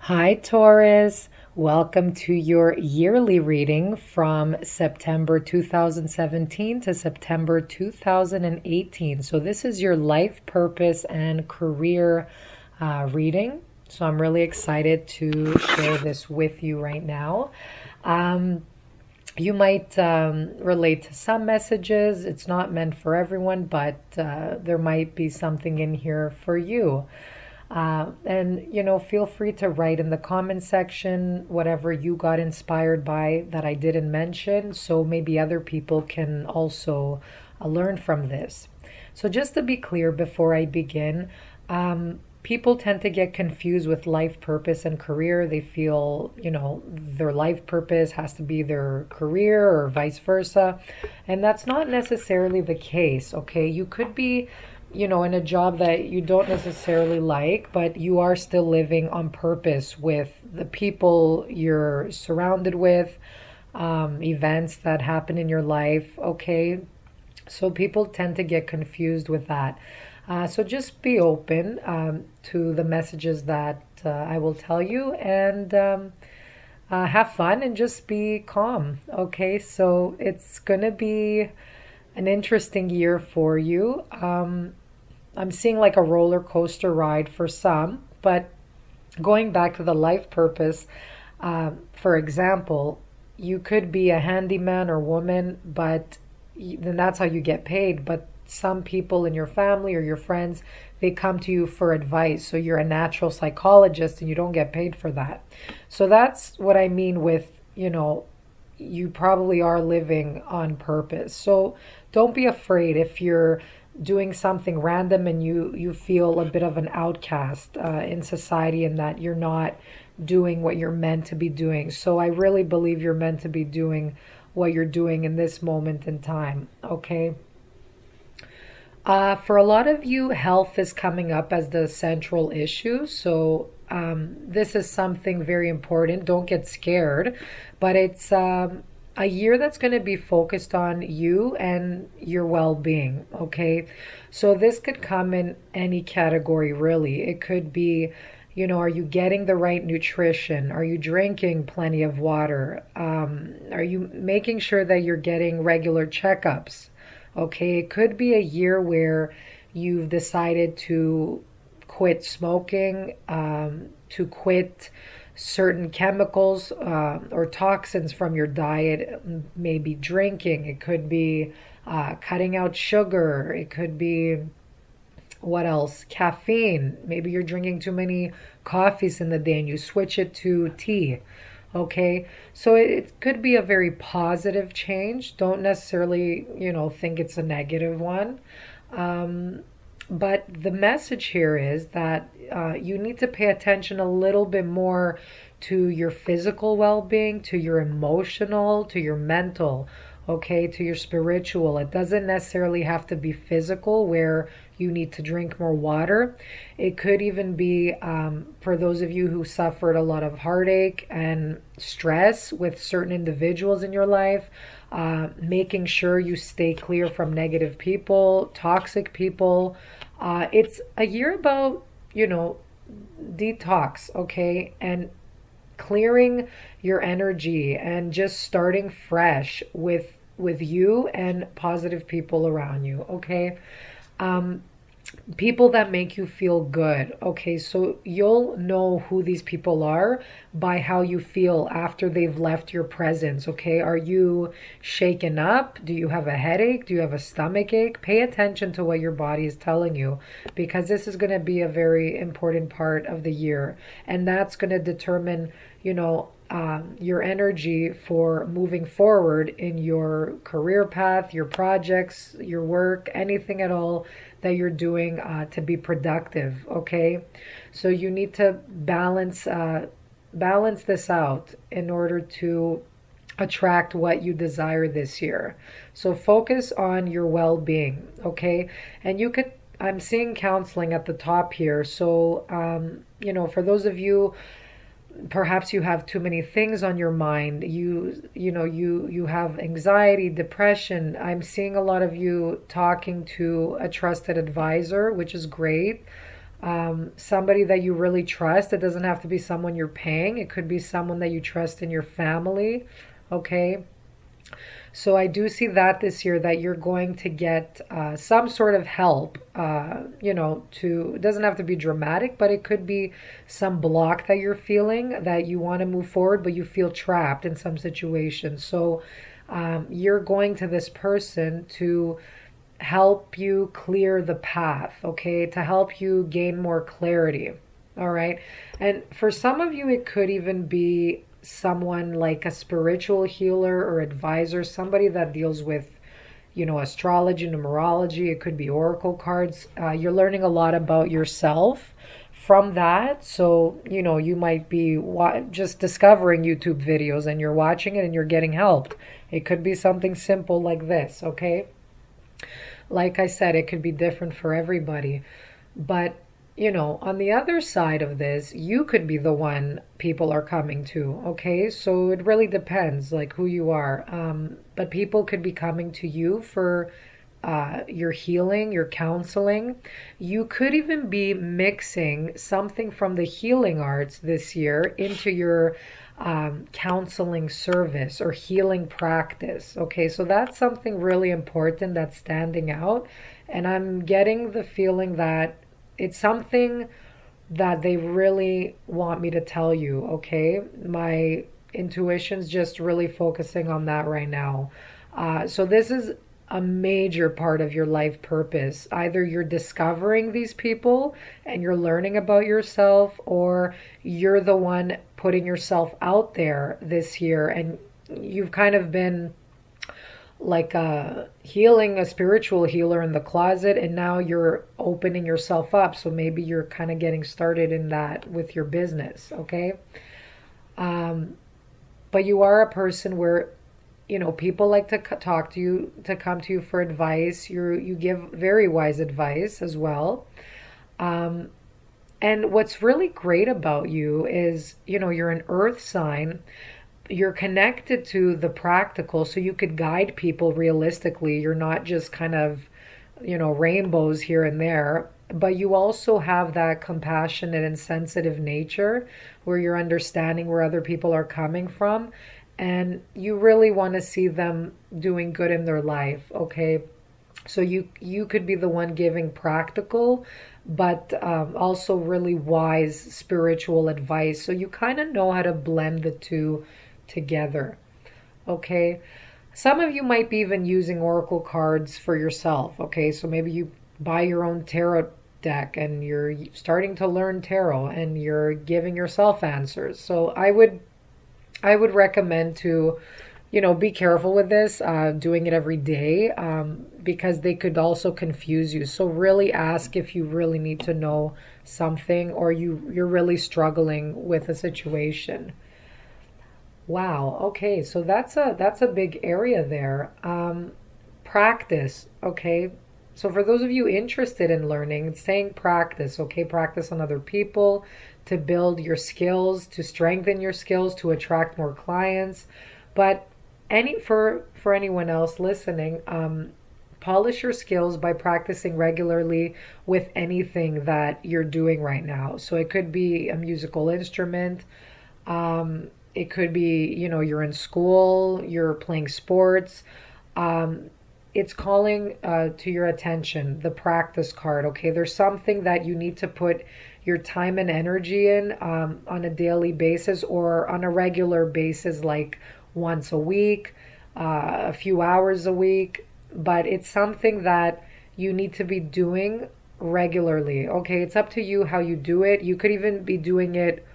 Hi, Taurus. Welcome to your yearly reading from September 2017 to September 2018. So, this is your life purpose and career reading. So, I'm really excited to share this with you right now. Um, you might relate to some messages. It's not meant for everyone, but there might be something in here for you. And feel free to write in the comment section whatever you got inspired by that I didn't mention, so maybe other people can also learn from this. So, just to be clear before I begin, people tend to get confused with life purpose and career. They feel, their life purpose has to be their career or vice versa. And that's not necessarily the case, okay? You could be in a job that you don't necessarily like, but you are still living on purpose with the people you're surrounded with, events that happen in your life, okay? So people tend to get confused with that. So just be open to the messages that I will tell you and have fun and just be calm, okay? So it's going to be an interesting year for you. I'm seeing like a roller coaster ride for some, but going back to the life purpose, for example, you could be a handyman or woman, but then that's how you get paid. But some people in your family or your friends, they come to you for advice. So you're a natural psychologist and you don't get paid for that. So that's what I mean with, you probably are living on purpose. So don't be afraid if you're doing something random and you feel a bit of an outcast in society and that you're not doing what you're meant to be doing. So I really believe you're meant to be doing what you're doing in this moment in time, okay? For a lot of you, health is coming up as the central issue. So this is something very important. Don't get scared, but it's a year that's going to be focused on you and your well-being, okay? So this could come in any category, really. It could be, are you getting the right nutrition? Are you drinking plenty of water? Are you making sure that you're getting regular checkups? Okay, it could be a year where you've decided to quit smoking, to quit certain chemicals or toxins from your diet, maybe drinking. It could be cutting out sugar. It could be, what else? Caffeine. Maybe you're drinking too many coffees in the day and you switch it to tea. Okay, so it could be a very positive change. Don't necessarily, think it's a negative one. But the message here is that you need to pay attention a little bit more to your physical well being, to your emotional, to your mental, okay, to your spiritual. It doesn't necessarily have to be physical, where you need to drink more water. It could even be for those of you who suffered a lot of heartache and stress with certain individuals in your life, making sure you stay clear from negative people, toxic people. It's a year about, detox, okay? And clearing your energy and just starting fresh with you and positive people around you, okay? People that make you feel good. Okay, so you'll know who these people are by how you feel after they've left your presence. Okay, are you shaken up? Do you have a headache? Do you have a stomach ache? Pay attention to what your body is telling you, because this is going to be a very important part of the year, and that's going to determine, your energy for moving forward in your career path, your projects, your work, anything at all that you're doing to be productive, okay? So you need to balance this out in order to attract what you desire this year. So focus on your well-being, okay? And I'm seeing counseling at the top here. So, for those of you, perhaps you have too many things on your mind, you have anxiety, depression. I'm seeing a lot of you talking to a trusted advisor, which is great. somebody that you really trust. It doesn't have to be someone you're paying. It could be someone that you trust in your family. Okay. So I do see that this year that you're going to get some sort of help, it doesn't have to be dramatic, but it could be some block that you're feeling that you want to move forward, but you feel trapped in some situation. So you're going to this person to help you clear the path, okay, to help you gain more clarity. All right. And for some of you, it could even be someone like a spiritual healer or advisor, somebody that deals with, astrology, numerology. It could be oracle cards. You're learning a lot about yourself from that. So, you might be just discovering YouTube videos and you're watching it and you're getting helped. It could be something simple like this, okay? Like I said, it could be different for everybody. But, on the other side of this, you could be the one people are coming to, okay? So it really depends, like who you are. But people could be coming to you for your healing, your counseling. You could even be mixing something from the healing arts this year into your counseling service or healing practice. Okay, so that's something really important that's standing out. And I'm getting the feeling that it's something that they really want me to tell you. Okay, my intuition's just really focusing on that right now. So this is a major part of your life purpose. Either you're discovering these people and you're learning about yourself, or you're the one putting yourself out there this year and you've kind of been like a spiritual healer in the closet, and now you're opening yourself up. So maybe you're kind of getting started in that with your business, okay? But you are a person where people like to talk to you, to come to you for advice. You give very wise advice as well. And what's really great about you is, you're an earth sign. You're connected to the practical, so you could guide people realistically. You're not just kind of, rainbows here and there, but you also have that compassionate and sensitive nature where you're understanding where other people are coming from, and you really want to see them doing good in their life, okay? So you could be the one giving practical, but also really wise spiritual advice. So you kind of know how to blend the two together, okay? Some of you might be even using oracle cards for yourself, okay? So maybe you buy your own tarot deck and you're starting to learn tarot and you're giving yourself answers. So I would recommend to, be careful with this, doing it every day, because they could also confuse you. So really ask if you really need to know something, or you're really struggling with a situation. Wow. Okay. So that's a big area there. Practice. Okay. So for those of you interested in learning, it's saying practice. Okay. Practice on other people to build your skills, to strengthen your skills, to attract more clients. But for anyone else listening, polish your skills by practicing regularly with anything that you're doing right now. So it could be a musical instrument. It could be, you're in school, you're playing sports. It's calling to your attention, the practice card. Okay, there's something that you need to put your time and energy in on a daily basis or on a regular basis, like once a week, a few hours a week. But it's something that you need to be doing regularly. Okay, it's up to you how you do it. You could even be doing it,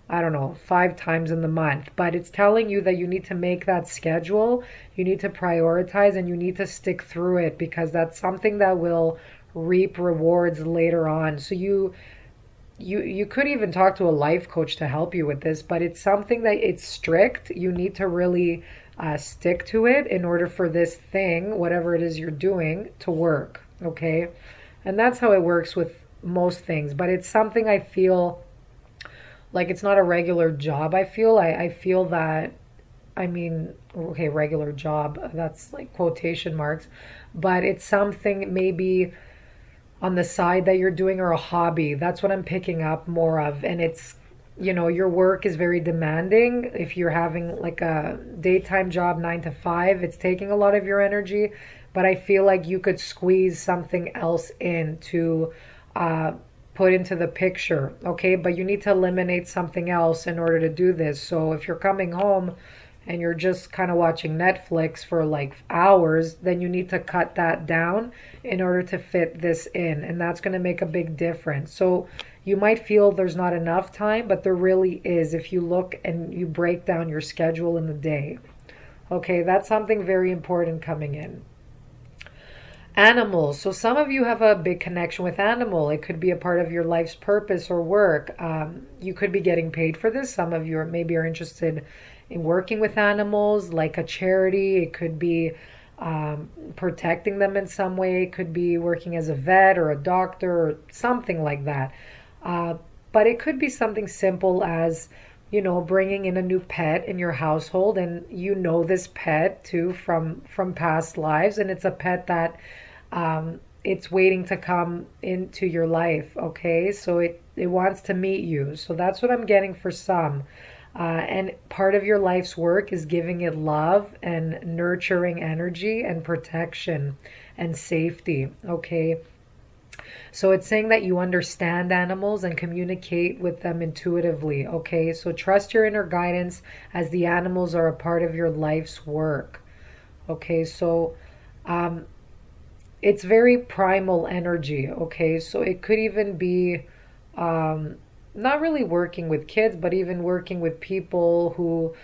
I don't know, 5 times in the month, but it's telling you that you need to make that schedule, you need to prioritize, and you need to stick through it, because that's something that will reap rewards later on. So you could even talk to a life coach to help you with this, but it's something that it's strict. You need to really stick to it in order for this thing, whatever it is you're doing, to work, okay? And that's how it works with most things, but it's something I feel like it's not a regular job. I feel that, okay, regular job, that's like quotation marks, but it's something maybe on the side that you're doing, or a hobby. That's what I'm picking up more of. And it's, your work is very demanding. If you're having like a daytime job, 9 to 5, it's taking a lot of your energy. But I feel like you could squeeze something else in to uh, put into the picture, okay? But you need to eliminate something else in order to do this. So if you're coming home and you're just kind of watching Netflix for like hours, then you need to cut that down in order to fit this in. And that's going to make a big difference. So you might feel there's not enough time, but there really is if you look and you break down your schedule in the day. Okay, that's something very important coming in. Animals. So some of you have a big connection with animal. It could be a part of your life's purpose or work. You could be getting paid for this. Some of you maybe are interested in working with animals, like a charity. It could be protecting them in some way. It could be working as a vet or a doctor or something like that. But it could be something simple as, bringing in a new pet in your household, and this pet too from past lives, and it's a pet that it's waiting to come into your life. Okay, so it wants to meet you. So that's what I'm getting for some. And part of your life's work is giving it love and nurturing energy and protection and safety. Okay. So it's saying that you understand animals and communicate with them intuitively. Okay. So trust your inner guidance, as the animals are a part of your life's work. Okay. So, it's very primal energy. Okay. So it could even be, not really working with kids, but even working with people who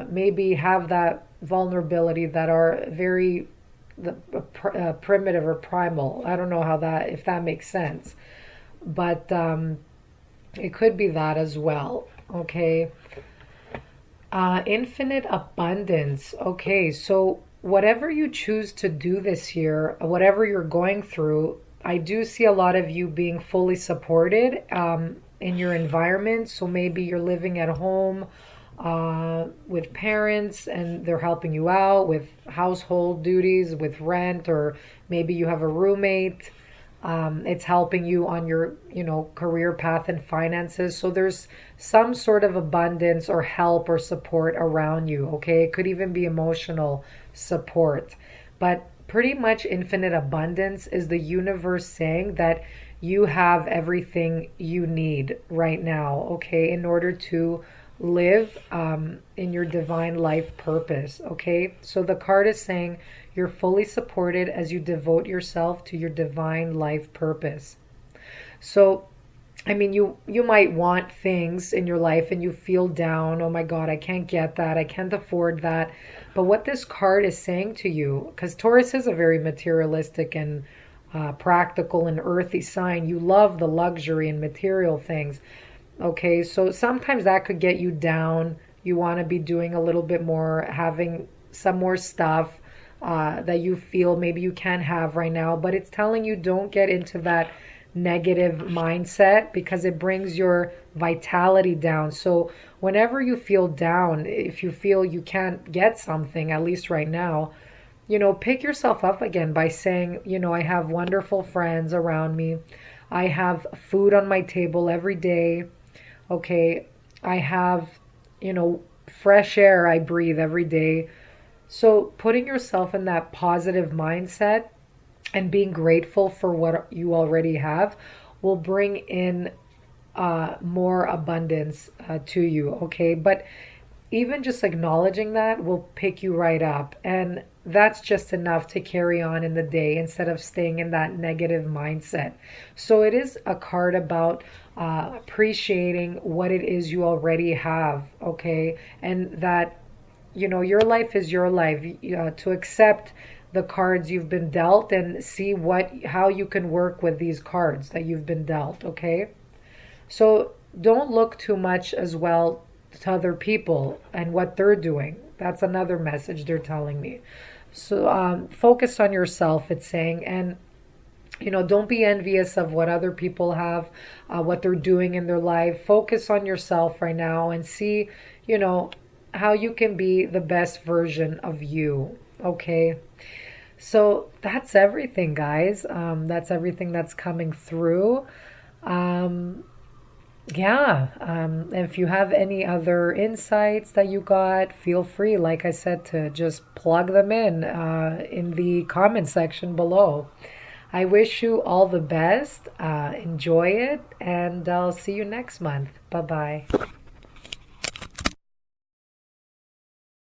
maybe have that vulnerability, that are very primitive or primal. I don't know if that makes sense, but it could be that as well. Okay. Infinite abundance. Okay, so whatever you choose to do this year, whatever you're going through, I do see a lot of you being fully supported in your environment. So maybe you're living at home with parents and they're helping you out with household duties, with rent, or maybe you have a roommate. It's helping you on your, career path and finances. So there's some sort of abundance or help or support around you. Okay. It could even be emotional support, but pretty much infinite abundance is the universe saying that you have everything you need right now. Okay. In order to live in your divine life purpose. Okay. So the card is saying you're fully supported as you devote yourself to your divine life purpose. So, I mean, you might want things in your life and you feel down. Oh my God, I can't get that. I can't afford that. But what this card is saying to you, because Taurus is a very materialistic and practical and earthy sign. You love the luxury and material things. Okay, so sometimes that could get you down. You want to be doing a little bit more, having some more stuff that you feel maybe you can't have right now. But it's telling you don't get into that negative mindset, because it brings your vitality down. So whenever you feel down, if you feel you can't get something, at least right now, pick yourself up again by saying, I have wonderful friends around me. I have food on my table every day. Okay. I have, fresh air I breathe every day. So putting yourself in that positive mindset and being grateful for what you already have will bring in more abundance to you. Okay. But even just acknowledging that will pick you right up. And that's just enough to carry on in the day instead of staying in that negative mindset. So it is a card about appreciating what it is you already have. Okay. And that, your life is your life. To accept the cards you've been dealt and see how you can work with these cards that you've been dealt. Okay. So don't look too much as well to other people and what they're doing. That's another message they're telling me. So focus on yourself, it's saying, and don't be envious of what other people have, what they're doing in their life. Focus on yourself right now and see, how you can be the best version of you. Okay. So that's everything, guys. That's everything that's coming through. Um, yeah. If you have any other insights that you got, feel free, like I said, to just plug them in the comment section below. I wish you all the best. Enjoy it, and I'll see you next month. Bye bye.